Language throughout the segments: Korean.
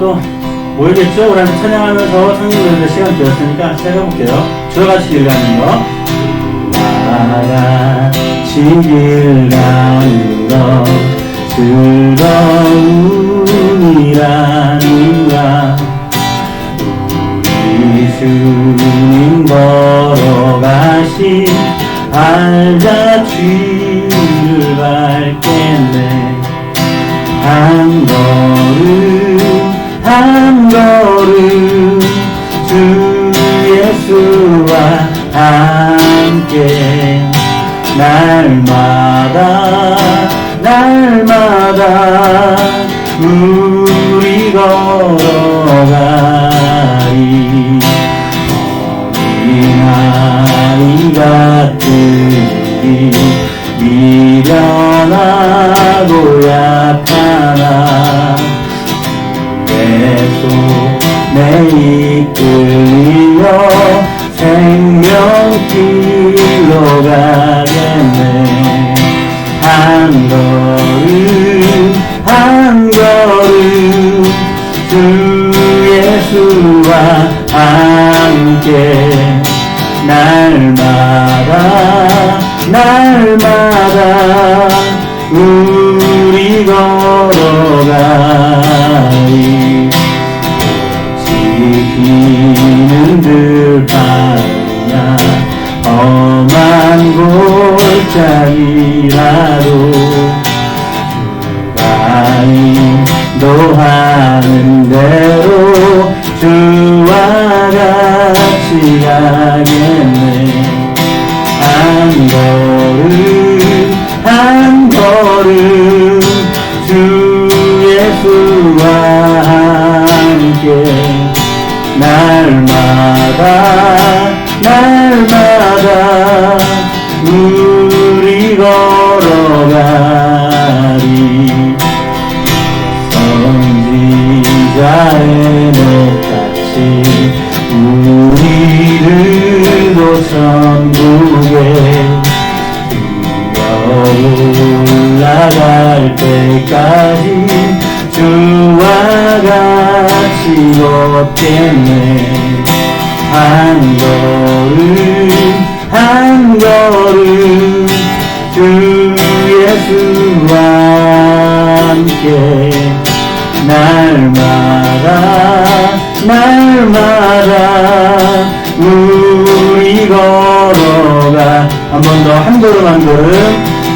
또 모이겠죠? 우리 한번 찬양하면서 성경 노래 시간 되었으니까 시작해볼게요. 저와 같이 길 가는 거. 나같이 길 가는 거 즐거움이라는가. 우리 주님 걸어가신 발자취를 밟겠네. 한 걸음 한 걸음 주 예수와 함께 날마다 날마다 우리 걸어가리. 어린아이 같으리 미련하고 약하나 내 손에 이끌려 생명길로 가겠네. 한 걸음 한 걸음 주 예수와 함께 날마다 날마다 우리 걸어가리. 지키는 들판이나 험한 골짜기라도 주가 인도하는 대로 주와 같이 가겠네. 한 걸음 한 걸음 주 예수와 함께 날마다 날마다 우리 걸어가리. 선지자의 목같이 우리를 천국에 올라갈 때까지 주와 같이 걷겠네. 한 걸음 한 걸음 주 예수와 함께 날마다 날마다 우리 걸어가. 한 번 더 한 걸음 한 걸음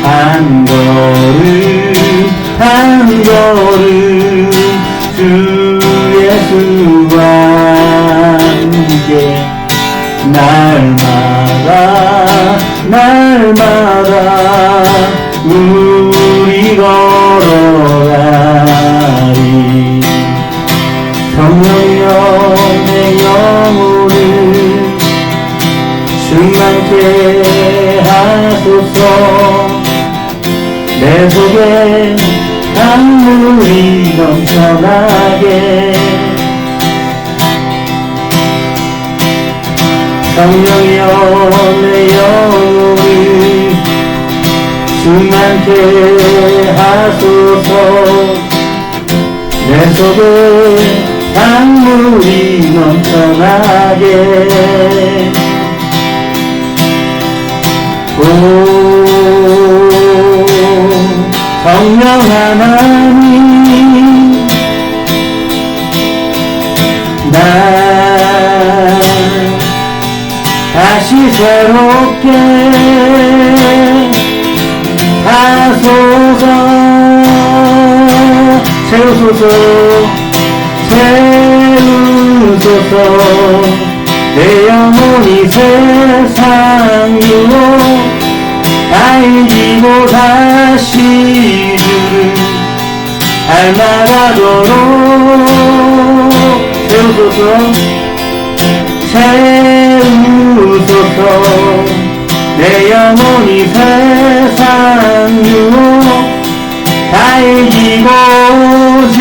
한 걸음 한 걸음 주 예수와 함께 날마다 날마다 우리 걸어가리. 성령여 내 영혼을 충만케 하소서. 내 속에 강물이 넘쳐나게. 성령이여 내 영혼을 충만케 하소서. 내 속에 강물이 넘쳐나게. 오 성령 하나님 날 다시 새롭게 하소서. 채우소서 채우소서. 내 영혼이 세상 유혹 알기고 다시 주를 닮아가도록 채우소서 채우소서. 내 영혼이 세상 유혹 다 이기고 오직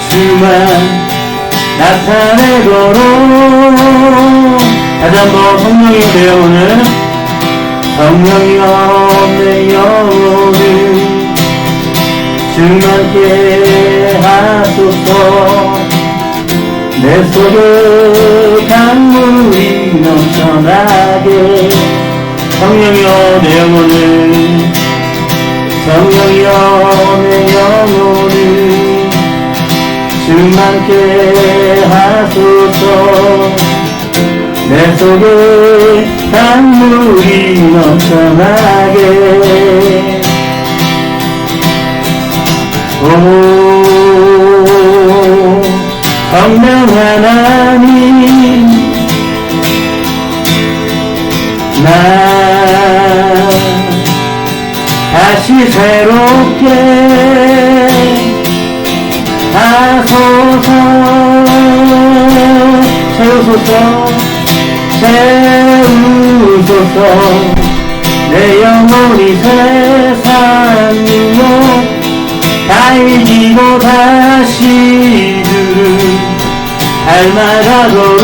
주만 나타내도록. 다시 한번 성령이 되어 오늘 성령이여 내 영혼을 충만케 하소서. 내 속에 강물이 넘쳐나게 성령이여 내 영혼을 성령이여 내 영혼을 충만케 하소서 내 속에 강물이 넘쳐나게 오 성령 하나님 나 다시 새롭게 하소서 채우소서 채우소서 내 영혼이 세상 유혹 다 이기고 다시 주를 닮아가도록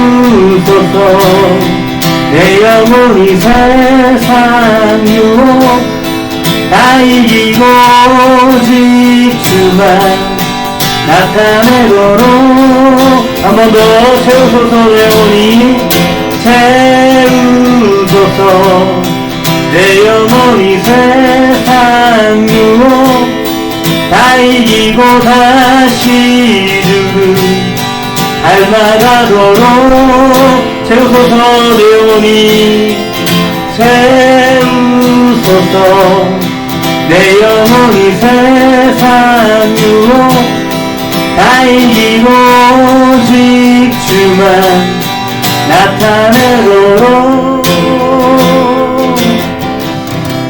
채우소서 내 영혼이 세상 유혹 다 이기고 오직 주만 나타내도록 한 번 더 채우소서 내 영혼이 채우소서 내 영혼이 세상 유혹 다 이기고 다시 주를 닮아가도록 채우소서 내 영혼이 채우소서 내 영혼이 세상 유혹 다 이기고 오직 주만 나타내도록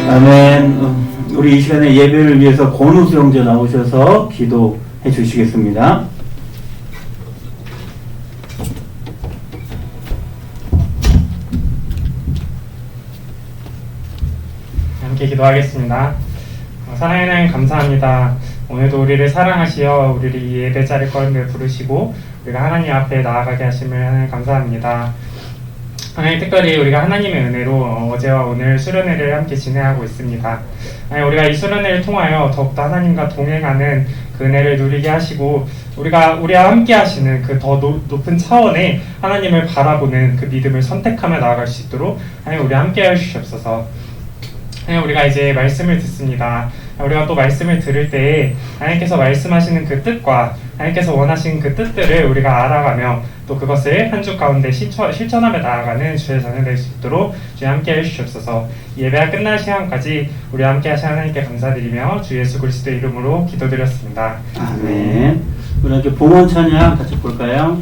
아멘. 우리 이 시간에 예배를 위해서 권우수 형제 나오셔서 기도해 주시겠습니다. 함께 기도하겠습니다. 사랑하는 하나님 감사합니다. 오늘도 우리를 사랑하시어 우리를 이 예배 자리 가운데 부르시고 우리가 하나님 앞에 나아가게 하심을 하나님 감사합니다. 하나님 특별히 우리가 하나님의 은혜로 어제와 오늘 수련회를 함께 진행하고 있습니다. 우리가 이 수련회를 통하여 더욱더 하나님과 동행하는 그 은혜를 누리게 하시고 우리와 함께 하시는 그 더 높은 차원의 하나님을 바라보는 그 믿음을 선택하며 나아갈 수 있도록 하나님 우리 함께 해주시옵소서. 우리가 이제 말씀을 듣습니다. 우리가 또 말씀을 들을 때에 하나님께서 말씀하시는 그 뜻과 하나님께서 원하시는 그 뜻들을 우리가 알아가며 또 그것을 한 주 가운데 실천하며 나아가는 주의 자녀 될 수 있도록 주님 함께 해주시옵소서. 예배가 끝날 시간까지 우리와 함께 하신 하나님께 감사드리며 주 예수 그리스도의 이름으로 기도드렸습니다. 아멘. 우리 함께 봉헌 찬양 같이 볼까요?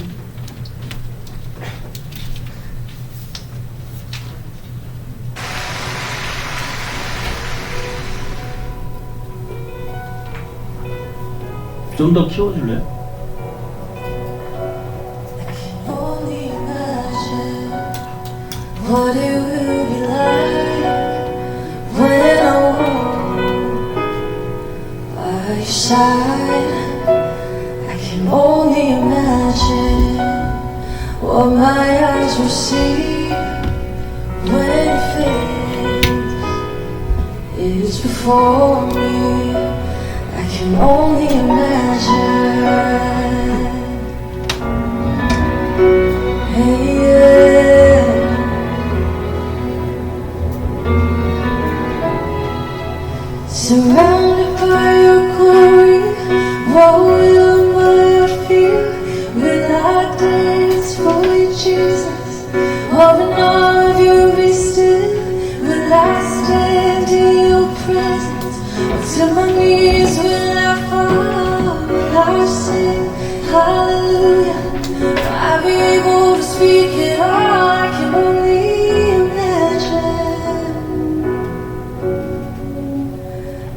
좀 더 키워줄래요? Only imagine what it will be like when I walk by your side. I can only imagine what my eyes will see when it fades. It's before me. I can only imagine. Hey, yeah. Surrounded by your glory, what will I feel? Will I dance for you, Jesus? Or in all of you be still? Will I stand in your presence? Or to my knees will I fall? Will I sing hallelujah? Will I be able to speak it all? I can only imagine.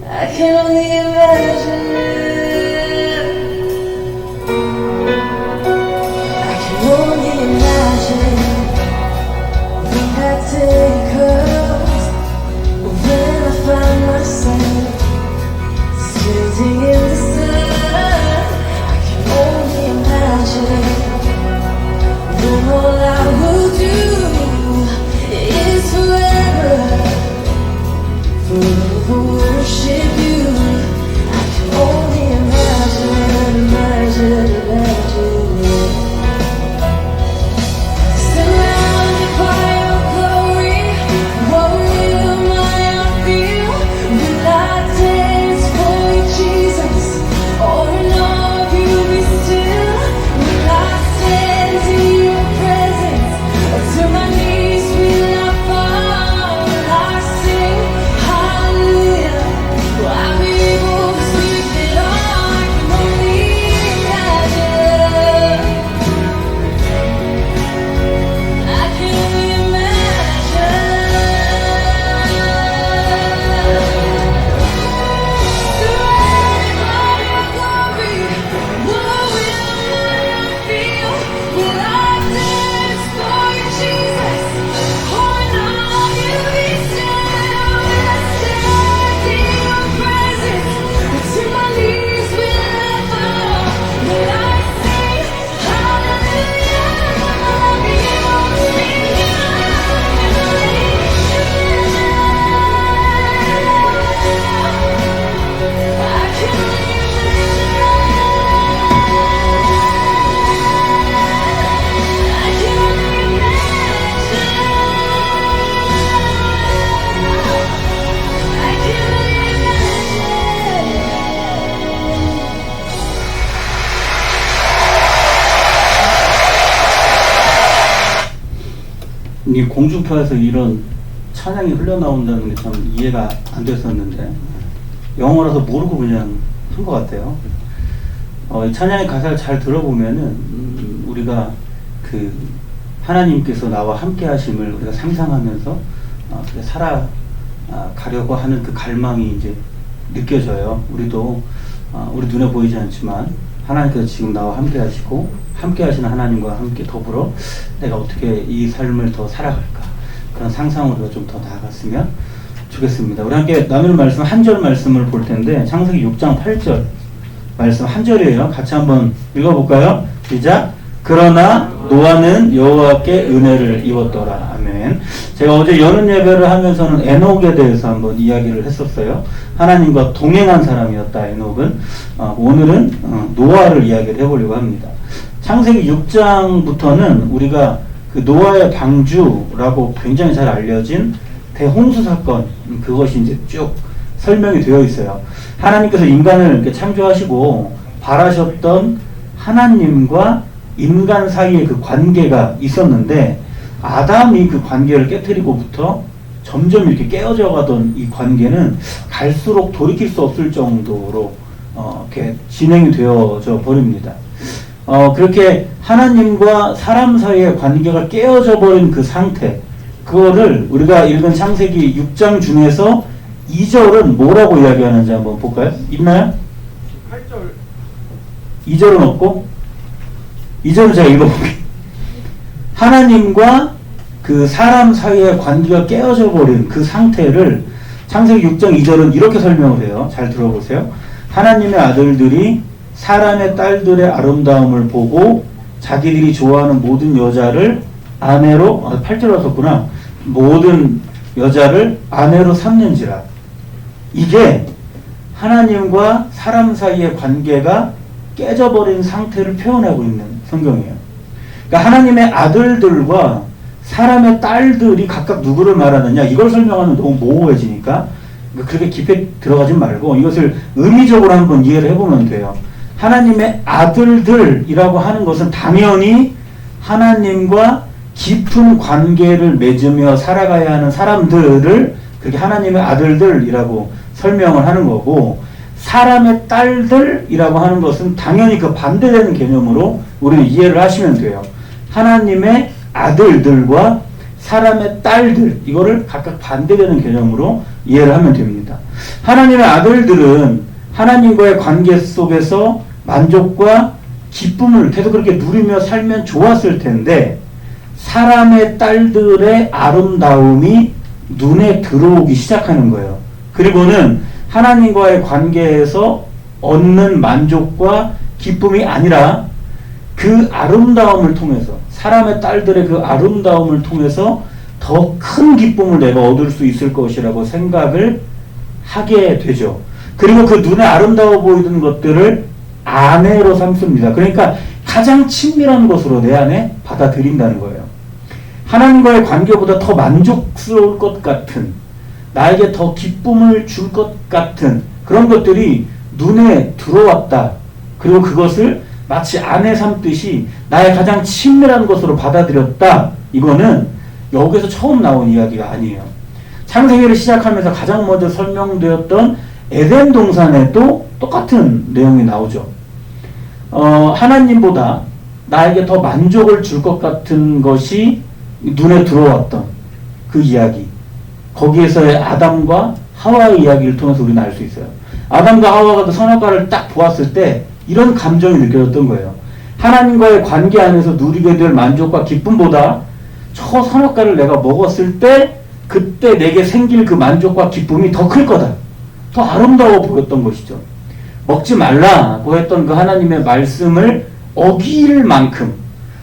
I can only imagine. I can only imagine when that day comes, when I find myself sitting in the sun. I can only imagine when all I will do is forever worship you. I 이 공중파에서 이런 찬양이 흘러나온다는 게 참 이해가 안 됐었는데 영어라서 모르고 그냥 한 것 같아요. 이 찬양의 가사를 잘 들어보면은 우리가 그 하나님께서 나와 함께 하심을 우리가 상상하면서 그렇게 살아가려고 하는 그 갈망이 이제 느껴져요. 우리도 우리 눈에 보이지 않지만 하나님께서 지금 나와 함께 하시고 함께 하시는 하나님과 함께 더불어 내가 어떻게 이 삶을 더 살아갈까, 그런 상상으로 우리가 좀 더 나아갔으면 좋겠습니다. 우리 함께 나눌 말씀 한 절 말씀을 볼 텐데 창세기 6장 8절 말씀 한 절이에요. 같이 한번 읽어볼까요? 시작. 그러나 노아는 여호와께 은혜를 입었더라. 아멘. 제가 어제 여름 예배를 하면서는 에녹에 대해서 한번 이야기를 했었어요. 하나님과 동행한 사람이었다, 에녹은. 오늘은 노아를 이야기를 해보려고 합니다. 창세기 6장부터는 우리가 그 노아의 방주라고 굉장히 잘 알려진 대홍수 사건, 그것이 이제 쭉 설명이 되어 있어요. 하나님께서 인간을 이렇게 창조하시고 바라셨던 하나님과 인간 사이에 그 관계가 있었는데 아담이 그 관계를 깨트리고부터 점점 이렇게 깨어져 가던 이 관계는 갈수록 돌이킬 수 없을 정도로 이렇게 진행이 되어져 버립니다. 그렇게 하나님과 사람 사이의 관계가 깨어져 버린 그 상태, 그거를 우리가 읽은 창세기 6장 중에서 2절은 뭐라고 이야기하는지 한번 볼까요? 있나요? 8절. 2절은 없고 2절은 제가 읽어볼게요. 하나님과 그 사람 사이의 관계가 깨어져 버린 그 상태를 창세기 6장 2절은 이렇게 설명을 해요. 잘 들어보세요. 하나님의 아들들이 사람의 딸들의 아름다움을 보고 자기들이 좋아하는 모든 여자를 아내로, 8절 왔었구나. 모든 여자를 아내로 삼는지라. 이게 하나님과 사람 사이의 관계가 깨져버린 상태를 표현하고 있는 성경이에요. 그러니까 하나님의 아들들과 사람의 딸들이 각각 누구를 말하느냐, 이걸 설명하면 너무 모호해지니까 그렇게 깊이 들어가지 말고 이것을 의미적으로 한번 이해를 해보면 돼요. 하나님의 아들들이라고 하는 것은 당연히 하나님과 깊은 관계를 맺으며 살아가야 하는 사람들을 그렇게 하나님의 아들들이라고 설명을 하는 거고, 사람의 딸들이라고 하는 것은 당연히 그 반대되는 개념으로 우리는 이해를 하시면 돼요. 하나님의 아들들과 사람의 딸들, 이거를 각각 반대되는 개념으로 이해를 하면 됩니다. 하나님의 아들들은 하나님과의 관계 속에서 만족과 기쁨을 계속 그렇게 누리며 살면 좋았을 텐데, 사람의 딸들의 아름다움이 눈에 들어오기 시작하는 거예요. 그리고는 하나님과의 관계에서 얻는 만족과 기쁨이 아니라 그 아름다움을 통해서, 사람의 딸들의 그 아름다움을 통해서 더 큰 기쁨을 내가 얻을 수 있을 것이라고 생각을 하게 되죠. 그리고 그 눈에 아름다워 보이던 것들을 아내로 삼습니다. 그러니까 가장 친밀한 것으로 내 안에 받아들인다는 거예요. 하나님과의 관계보다 더 만족스러울 것 같은, 나에게 더 기쁨을 줄 것 같은 그런 것들이 눈에 들어왔다. 그리고 그것을 마치 아내 삼듯이 나의 가장 친밀한 것으로 받아들였다. 이거는 여기서 처음 나온 이야기가 아니에요. 창세기를 시작하면서 가장 먼저 설명되었던 에덴 동산에도 똑같은 내용이 나오죠. 하나님보다 나에게 더 만족을 줄 것 같은 것이 눈에 들어왔던 그 이야기, 거기에서의 아담과 하와의 이야기를 통해서 우리는 알 수 있어요. 아담과 하와가 그 선악과를 딱 보았을 때 이런 감정이 느껴졌던 거예요. 하나님과의 관계 안에서 누리게 될 만족과 기쁨보다 저 선악과를 내가 먹었을 때 그때 내게 생길 그 만족과 기쁨이 더 클 거다, 더 아름다워 보였던 것이죠. 먹지 말라고 했던 그 하나님의 말씀을 어길 만큼,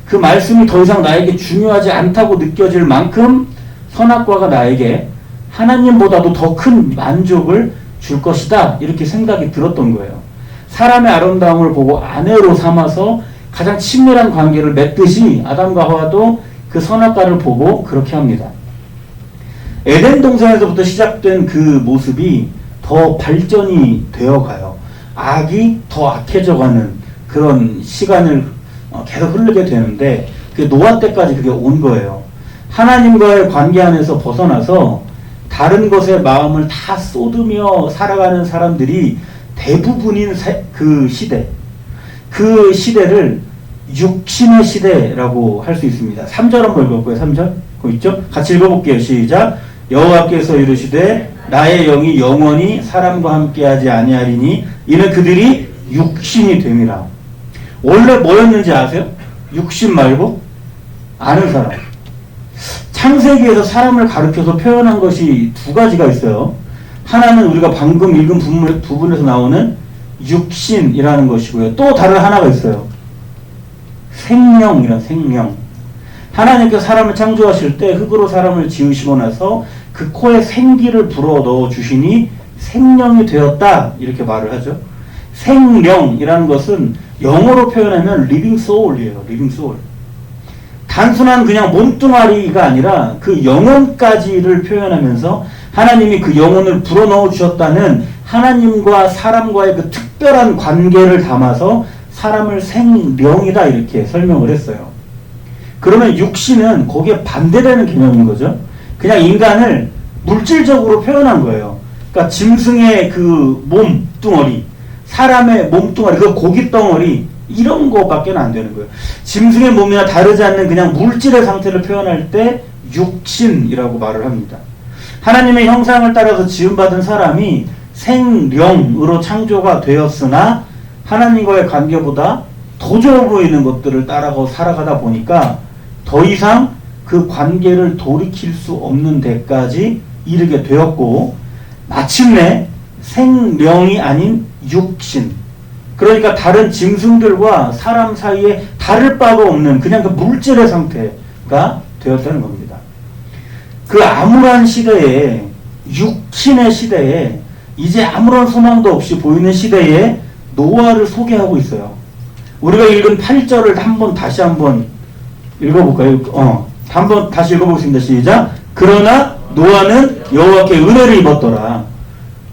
그 말씀이 더 이상 나에게 중요하지 않다고 느껴질 만큼 선악과가 나에게 하나님보다도 더 큰 만족을 줄 것이다, 이렇게 생각이 들었던 거예요. 사람의 아름다움을 보고 아내로 삼아서 가장 친밀한 관계를 맺듯이 아담과 하와도 그 선악과를 보고 그렇게 합니다. 에덴 동산에서부터 시작된 그 모습이 더 발전이 되어가요. 악이 더 악해져가는 그런 시간을 계속 흐르게 되는데, 그 노아 때까지 그게 온 거예요. 하나님과의 관계 안에서 벗어나서 다른 것에 마음을 다 쏟으며 살아가는 사람들이 대부분인 그 시대, 그 시대를 육신의 시대라고 할 수 있습니다. 3절 한번 읽어볼까요? 3절? 그거 있죠? 같이 읽어볼게요. 시작. 여호와께서 이르시되 나의 영이 영원히 사람과 함께하지 아니하리니 이는 그들이 육신이 됨이라. 원래 뭐였는지 아세요? 육신 말고 아는 사람. 창세기에서 사람을 가르쳐서 표현한 것이 두 가지가 있어요. 하나는 우리가 방금 읽은 부분에서 나오는 육신이라는 것이고요. 또 다른 하나가 있어요. 생명이란 생명. 하나님께서 사람을 창조하실 때 흙으로 사람을 지으시고 나서 그 코에 생기를 불어 넣어 주시니 생명이 되었다 이렇게 말을 하죠. 생명이라는 것은 영어로 표현하면 living soul이에요. living soul. 단순한 그냥 몸뚱아리가 아니라 그 영혼까지를 표현하면서 하나님이 그 영혼을 불어넣어 주셨다는 하나님과 사람과의 그 특별한 관계를 담아서 사람을 생명이다 이렇게 설명을 했어요. 그러면 육신은 거기에 반대되는 개념인 거죠. 그냥 인간을 물질적으로 표현한 거예요. 그러니까 짐승의 그 몸뚱어리, 사람의 몸뚱어리, 그 고깃덩어리 이런 거밖에 안 되는 거예요. 짐승의 몸이나 다르지 않는 그냥 물질의 상태를 표현할 때 육신이라고 말을 합니다. 하나님의 형상을 따라서 지음받은 사람이 생령으로 창조가 되었으나 하나님과의 관계보다 더 좋아 보이는 것들을 따라가고 살아가다 보니까 더 이상 그 관계를 돌이킬 수 없는 데까지 이르게 되었고 마침내 생령이 아닌 육신, 그러니까 다른 짐승들과 사람 사이에 다를 바가 없는 그냥 그 물질의 상태가 되었다는 겁니다. 그 암울한 시대에, 육신의 시대에, 이제 아무런 소망도 없이 보이는 시대에 노아를 소개하고 있어요. 우리가 읽은 8절을 다시 한번 읽어볼까요? 한번 다시 읽어보겠습니다. 시작. 그러나 노아는 여호와께 은혜를 입었더라.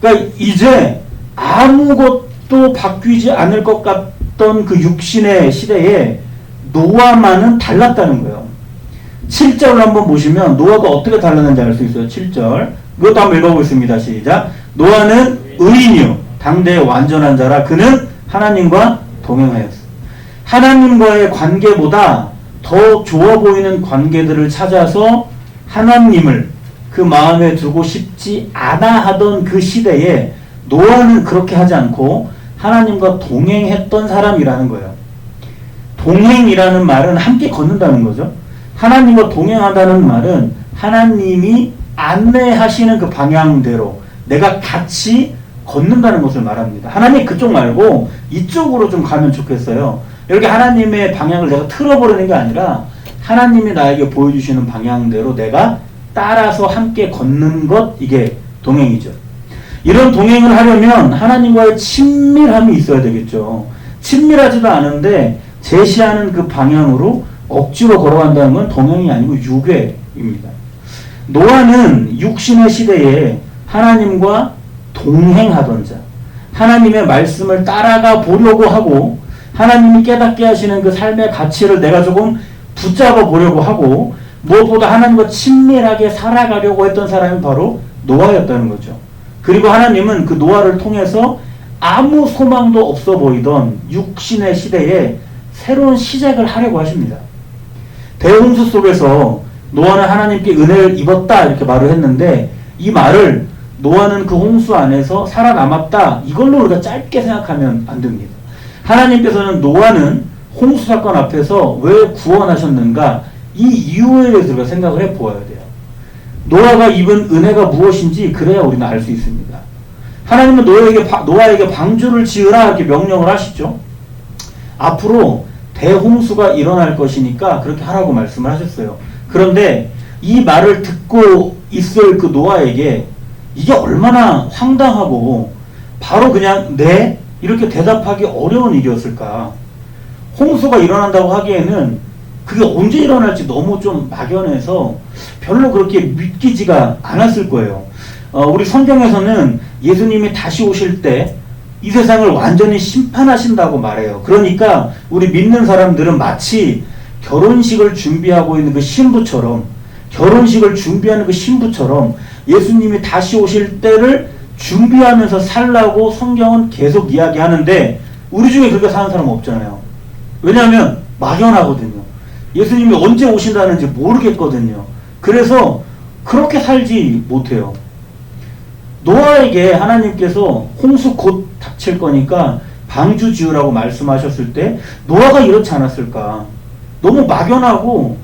그러니까 이제 아무것도 바뀌지 않을 것 같던 그 육신의 시대에 노아만은 달랐다는 거예요. 7절을 한번 보시면 노아가 어떻게 달랐는지 알 수 있어요. 7절. 그것도 한번 읽어보겠습니다. 시작. 노아는 의인이요 당대의 완전한 자라. 그는 하나님과 동행하였어. 하나님과의 관계보다 더 좋아 보이는 관계들을 찾아서 하나님을 그 마음에 두고 싶지 않아 하던 그 시대에 노아는 그렇게 하지 않고 하나님과 동행했던 사람이라는 거예요. 동행이라는 말은 함께 걷는다는 거죠. 하나님과 동행한다는 말은 하나님이 안내하시는 그 방향대로 내가 같이 걷는다는 것을 말합니다. 하나님 그쪽 말고 이쪽으로 좀 가면 좋겠어요. 이렇게 하나님의 방향을 내가 틀어버리는 게 아니라 하나님이 나에게 보여주시는 방향대로 내가 따라서 함께 걷는 것, 이게 동행이죠. 이런 동행을 하려면 하나님과의 친밀함이 있어야 되겠죠. 친밀하지도 않은데 제시하는 그 방향으로 억지로 걸어간다는 건 동행이 아니고 유괴입니다. 노아는 육신의 시대에 하나님과 동행하던 자, 하나님의 말씀을 따라가 보려고 하고 하나님이 깨닫게 하시는 그 삶의 가치를 내가 조금 붙잡아 보려고 하고 무엇보다 하나님과 친밀하게 살아가려고 했던 사람이 바로 노아였다는 거죠. 그리고 하나님은 그 노아를 통해서 아무 소망도 없어 보이던 육신의 시대에 새로운 시작을 하려고 하십니다. 대홍수 속에서 노아는 하나님께 은혜를 입었다 이렇게 말을 했는데 이 말을 노아는 그 홍수 안에서 살아남았다 이걸로 우리가 짧게 생각하면 안 됩니다. 하나님께서는 노아는 홍수 사건 앞에서 왜 구원하셨는가 이 이유에 대해서 우리가 생각을 해보아야 돼요. 노아가 입은 은혜가 무엇인지 그래야 우리는 알 수 있습니다. 하나님은 노아에게 방주를 지으라 이렇게 명령을 하시죠. 앞으로 대홍수가 일어날 것이니까 그렇게 하라고 말씀을 하셨어요. 그런데 이 말을 듣고 있을 그 노아에게 이게 얼마나 황당하고 바로 그냥 네? 이렇게 대답하기 어려운 일이었을까. 홍수가 일어난다고 하기에는 그게 언제 일어날지 너무 좀 막연해서 별로 그렇게 믿기지가 않았을 거예요. 우리 성경에서는 예수님이 다시 오실 때 이 세상을 완전히 심판하신다고 말해요. 그러니까 우리 믿는 사람들은 마치 결혼식을 준비하고 있는 그 신부처럼 결혼식을 준비하는 그 신부처럼 예수님이 다시 오실 때를 준비하면서 살라고 성경은 계속 이야기하는데 우리 중에 그렇게 사는 사람 없잖아요. 왜냐하면 막연하거든요. 예수님이 언제 오신다는지 모르겠거든요. 그래서 그렇게 살지 못해요. 노아에게 하나님께서 홍수 곧 닥칠 거니까 방주 지으라고 말씀하셨을 때 노아가 이렇지 않았을까? 너무 막연하고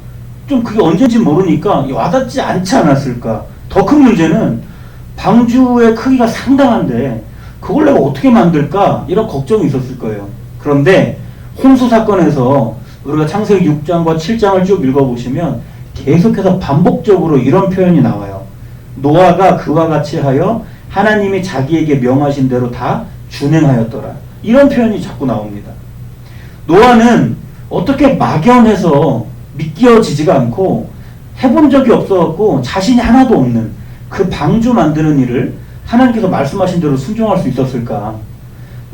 좀 그게 언제인지 모르니까 와닿지 않지 않았을까? 더 큰 문제는 방주의 크기가 상당한데 그걸 내가 어떻게 만들까? 이런 걱정이 있었을 거예요. 그런데 홍수 사건에서 우리가 창세기 6장과 7장을 쭉 읽어보시면 계속해서 반복적으로 이런 표현이 나와요. 노아가 그와 같이 하여 하나님이 자기에게 명하신 대로 다 준행하였더라. 이런 표현이 자꾸 나옵니다. 노아는 어떻게 막연해서 믿겨지지가 않고 해본 적이 없어갖고 자신이 하나도 없는 그 방주 만드는 일을 하나님께서 말씀하신 대로 순종할 수 있었을까?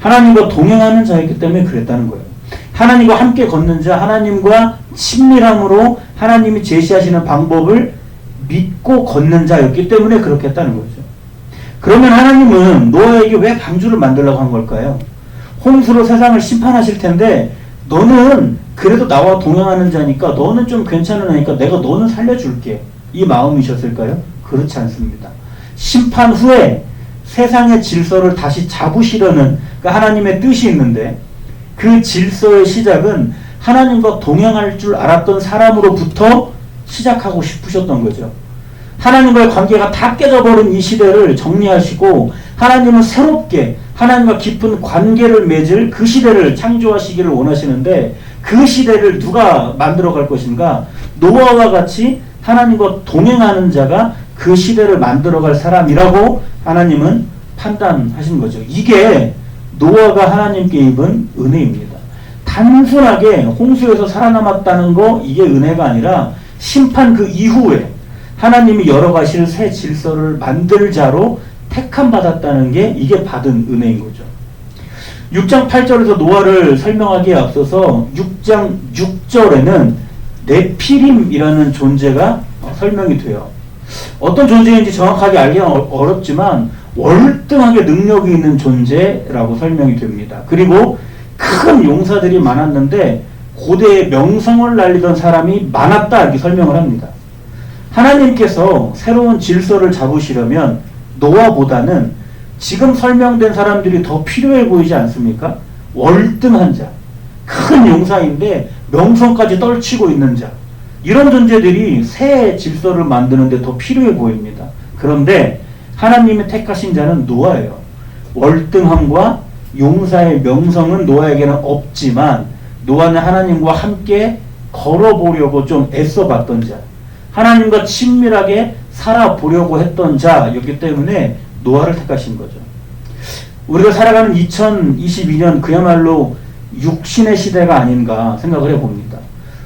하나님과 동행하는 자이기 때문에 그랬다는 거예요. 하나님과 함께 걷는 자, 하나님과 친밀함으로 하나님이 제시하시는 방법을 믿고 걷는 자였기 때문에 그렇게 했다는 거죠. 그러면 하나님은 노아에게 왜 방주를 만들려고 한 걸까요? 홍수로 세상을 심판하실 텐데 너는 그래도 나와 동행하는 자니까 너는 좀 괜찮은 애니까 내가 너는 살려줄게. 이 마음이셨을까요? 그렇지 않습니다. 심판 후에 세상의 질서를 다시 잡으시려는 그러니까 하나님의 뜻이 있는데 그 질서의 시작은 하나님과 동행할 줄 알았던 사람으로부터 시작하고 싶으셨던 거죠. 하나님과의 관계가 다 깨져버린 이 시대를 정리하시고 하나님은 새롭게 하나님과 깊은 관계를 맺을 그 시대를 창조하시기를 원하시는데 그 시대를 누가 만들어 갈 것인가? 노아와 같이 하나님과 동행하는 자가 그 시대를 만들어 갈 사람이라고 하나님은 판단하신 거죠. 이게 노아가 하나님께 입은 은혜입니다. 단순하게 홍수에서 살아남았다는 거 이게 은혜가 아니라 심판 그 이후에 하나님이 열어가실 새 질서를 만들 자로 택함 받았다는 게 이게 받은 은혜인 거죠. 6장 8절에서 노아를 설명하기에 앞서서 6장 6절에는 네피림이라는 존재가 설명이 돼요. 어떤 존재인지 정확하게 알기는 어렵지만 월등하게 능력이 있는 존재라고 설명이 됩니다. 그리고 큰 용사들이 많았는데 고대의 명성을 날리던 사람이 많았다 이렇게 설명을 합니다. 하나님께서 새로운 질서를 잡으시려면 노아보다는 지금 설명된 사람들이 더 필요해 보이지 않습니까? 월등한 자, 큰 용사인데 명성까지 떨치고 있는 자, 이런 존재들이 새 질서를 만드는데 더 필요해 보입니다. 그런데 하나님이 택하신 자는 노아예요. 월등함과 용사의 명성은 노아에게는 없지만 노아는 하나님과 함께 걸어보려고 좀 애써봤던 자, 하나님과 친밀하게 살아보려고 했던 자였기 때문에 노아를 택하신 거죠. 우리가 살아가는 2022년 그야말로 육신의 시대가 아닌가 생각을 해봅니다.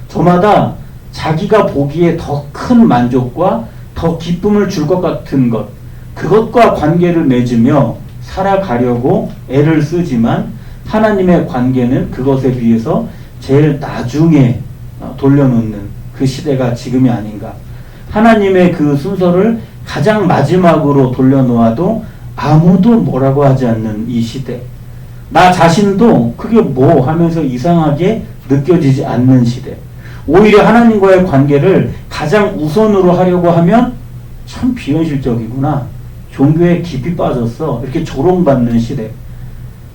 저마다 자기가 보기에 더 큰 만족과 더 기쁨을 줄 것 같은 것, 그것과 관계를 맺으며 살아가려고 애를 쓰지만 하나님의 관계는 그것에 비해서 제일 나중에 돌려놓는 그 시대가 지금이 아닌가. 하나님의 그 순서를 가장 마지막으로 돌려놓아도 아무도 뭐라고 하지 않는 이 시대. 나 자신도 그게 뭐 하면서 이상하게 느껴지지 않는 시대. 오히려 하나님과의 관계를 가장 우선으로 하려고 하면 참 비현실적이구나. 종교에 깊이 빠졌어. 이렇게 조롱받는 시대.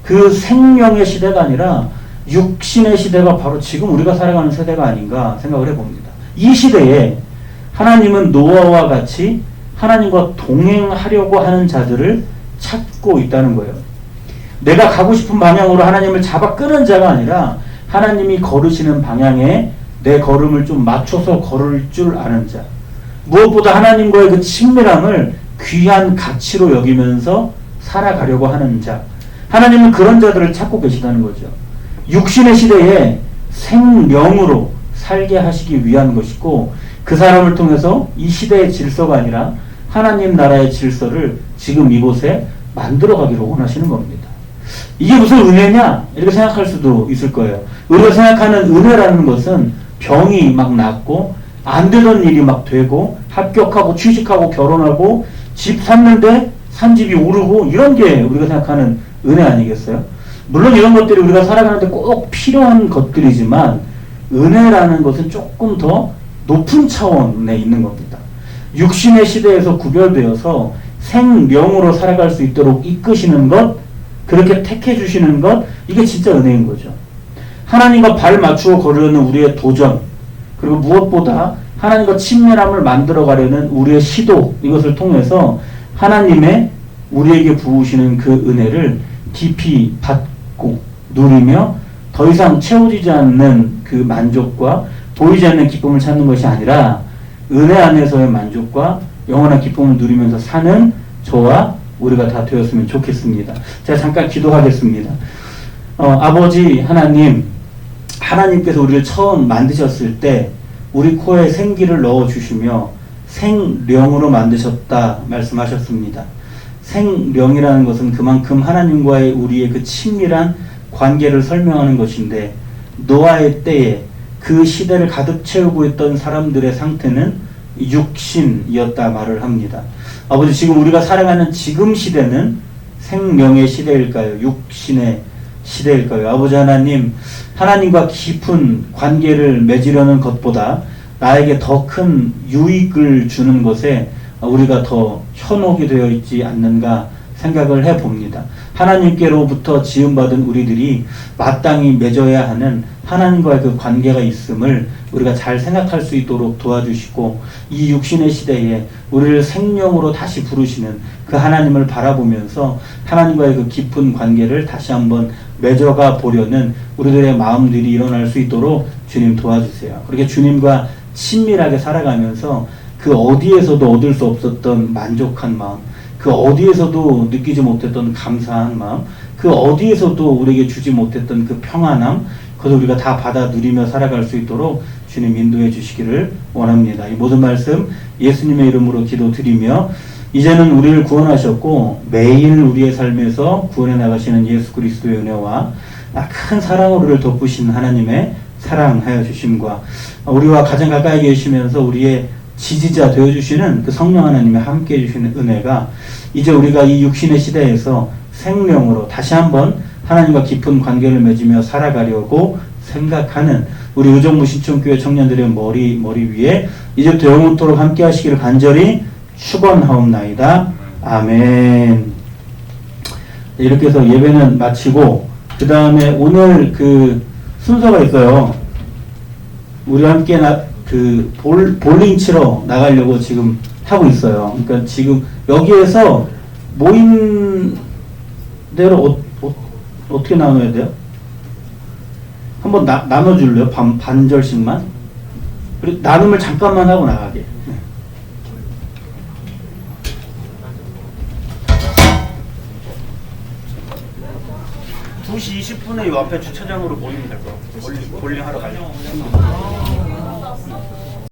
그 생명의 시대가 아니라 육신의 시대가 바로 지금 우리가 살아가는 세대가 아닌가 생각을 해봅니다. 이 시대에 하나님은 노아와 같이 하나님과 동행하려고 하는 자들을 찾고 있다는 거예요. 내가 가고 싶은 방향으로 하나님을 잡아 끄는 자가 아니라 하나님이 걸으시는 방향에 내 걸음을 좀 맞춰서 걸을 줄 아는 자. 무엇보다 하나님과의 그 친밀함을 귀한 가치로 여기면서 살아가려고 하는 자. 하나님은 그런 자들을 찾고 계시다는 거죠. 육신의 시대에 생명으로 살게 하시기 위한 것이고 그 사람을 통해서 이 시대의 질서가 아니라 하나님 나라의 질서를 지금 이곳에 만들어가기로 원하시는 겁니다. 이게 무슨 은혜냐? 이렇게 생각할 수도 있을 거예요. 우리가 생각하는 은혜라는 것은 병이 막 낫고 안 되던 일이 막 되고 합격하고 취직하고 결혼하고 집 샀는데 산 집이 오르고 이런 게 우리가 생각하는 은혜 아니겠어요? 물론 이런 것들이 우리가 살아가는데 꼭 필요한 것들이지만 은혜라는 것은 조금 더 높은 차원에 있는 겁니다. 육신의 시대에서 구별되어서 생명으로 살아갈 수 있도록 이끄시는 것, 그렇게 택해 주시는 것, 이게 진짜 은혜인 거죠. 하나님과 발 맞추어 걸으려는 우리의 도전, 그리고 무엇보다 하나님과 친밀함을 만들어 가려는 우리의 시도, 이것을 통해서 하나님의 우리에게 부으시는 그 은혜를 깊이 받고 누리며 더 이상 채워지지 않는 그 만족과 보이지 않는 기쁨을 찾는 것이 아니라 은혜 안에서의 만족과 영원한 기쁨을 누리면서 사는 저와 우리가 다 되었으면 좋겠습니다. 제가 잠깐 기도하겠습니다. 아버지 하나님, 하나님께서 우리를 처음 만드셨을 때 우리 코에 생기를 넣어주시며 생령으로 만드셨다 말씀하셨습니다. 생령이라는 것은 그만큼 하나님과의 우리의 그 친밀한 관계를 설명하는 것인데, 노아의 때에 그 시대를 가득 채우고 있던 사람들의 상태는 육신이었다 말을 합니다. 아버지, 지금 우리가 살아가는 지금 시대는 생명의 시대일까요? 육신의 시대일까요? 아버지 하나님, 하나님과 깊은 관계를 맺으려는 것보다 나에게 더 큰 유익을 주는 것에 우리가 더 현혹이 되어 있지 않는가 생각을 해봅니다. 하나님께로부터 지음받은 우리들이 마땅히 맺어야 하는 하나님과의 그 관계가 있음을 우리가 잘 생각할 수 있도록 도와주시고, 이 육신의 시대에 우리를 생명으로 다시 부르시는 그 하나님을 바라보면서 하나님과의 그 깊은 관계를 다시 한번 맺어가 보려는 우리들의 마음들이 일어날 수 있도록 주님 도와주세요. 그렇게 주님과 친밀하게 살아가면서 그 어디에서도 얻을 수 없었던 만족한 마음, 그 어디에서도 느끼지 못했던 감사한 마음, 그 어디에서도 우리에게 주지 못했던 그 평안함, 그것을 우리가 다 받아 누리며 살아갈 수 있도록 주님 인도해 주시기를 원합니다. 이 모든 말씀 예수님의 이름으로 기도드리며, 이제는 우리를 구원하셨고 매일 우리의 삶에서 구원해 나가시는 예수 그리스도의 은혜와 큰 사랑으로 우리를 덮으신 하나님의 사랑하여 주심과 우리와 가장 가까이 계시면서 우리의 지지자 되어주시는 그 성령 하나님의 함께 해주시는 은혜가 이제 우리가 이 육신의 시대에서 생명으로 다시 한번 하나님과 깊은 관계를 맺으며 살아가려고 생각하는 우리 의정부 신촌교회 청년들의 머리 위에 이제부터 영원토록 함께 하시기를 간절히 축원하옵나이다. 아멘. 이렇게 해서 예배는 마치고 그 다음에 오늘 그 순서가 있어요. 우리와 함께 볼링 치러 나가려고 지금 하고 있어요. 그러니까 지금 여기에서 모인 대로 어떻게 나눠야 돼요? 한번 나눠줄래요? 반절씩만? 그리고 나눔을 잠깐만 하고 나가게. 2시 20분에 이 앞에 주차장으로 모이면 될 거야. 볼링 하러 가려고.